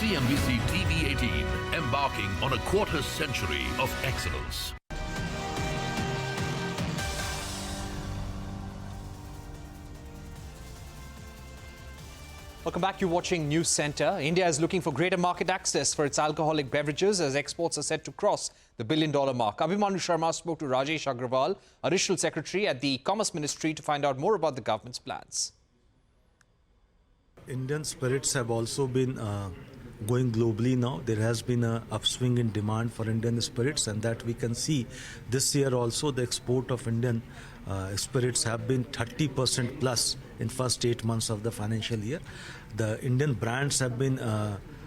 CNBC TV 18, embarking on a quarter century of excellence. Welcome back. You're watching Newscentre. India is looking for greater market access for its alcoholic beverages as exports are set to cross the $1 billion mark. Abhimanyu Sharma spoke to Rajesh Agrawal, Additional Secretary at the Commerce Ministry, to find out more about the government's plans. Indian spirits have also been going globally now. There has been an upswing in demand for Indian spirits, and that we can see this year also. The export of Indian spirits have been 30% plus in first 8 months of the financial year. The Indian brands have been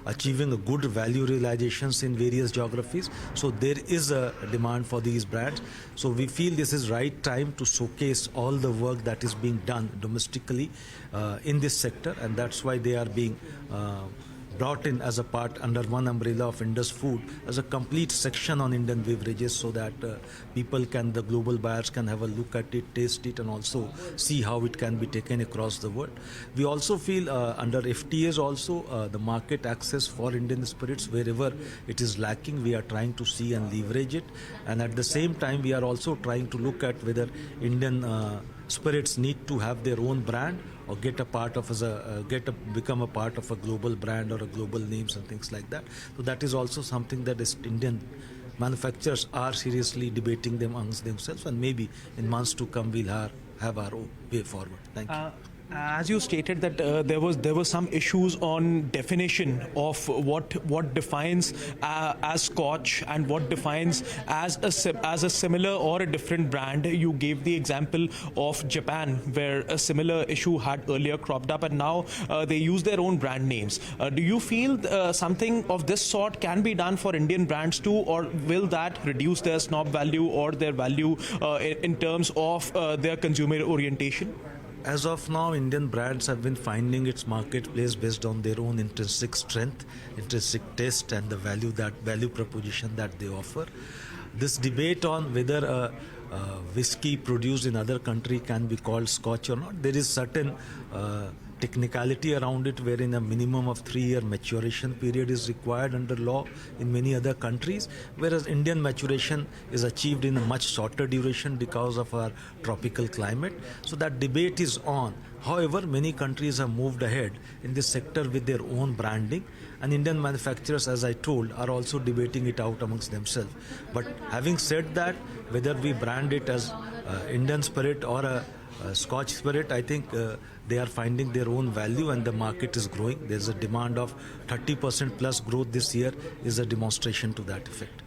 achieving a good value realizations in various geographies. So there is a demand for these brands. So we feel this is right time to showcase all the work that is being done domestically in this sector, and that's why they are being brought in as a part under one umbrella of Indus Food as a complete section on Indian beverages, so that people can, the global buyers can have a look at it, taste it, and also see how it can be taken across the world. We also feel under FTAs also the market access for Indian spirits, wherever it is lacking, we are trying to see and leverage it. And at the same time, we are also trying to look at whether Indian spirits need to have their own brand or get a part of become a part of a global brand or a global names and things like that. So that is also something that is Indian manufacturers are seriously debating them amongst themselves, and maybe in months to come we'll have our own way forward. Thank you. As you stated that there were some issues on definition of what defines as Scotch and what defines as a similar or a different brand. You gave the example of Japan, where a similar issue had earlier cropped up, and now they use their own brand names. Do you feel something of this sort can be done for Indian brands too, or will that reduce their snob value or their value in terms of their consumer orientation? As of now, Indian brands have been finding its marketplace based on their own intrinsic strength, intrinsic taste, and the value proposition that they offer. This debate on whether a whiskey produced in other country can be called Scotch or not, there is certain technicality around it, wherein a minimum of 3-year maturation period is required under law in many other countries, whereas Indian maturation is achieved in a much shorter duration because of our tropical climate. So that debate is on. However, many countries have moved ahead in this sector with their own branding, and Indian manufacturers, as I told, are also debating it out amongst themselves. But having said that, whether we brand it as Indian spirit or a Scotch spirit, I think they are finding their own value, and the market is growing. There's a demand of 30% plus growth this year is a demonstration to that effect.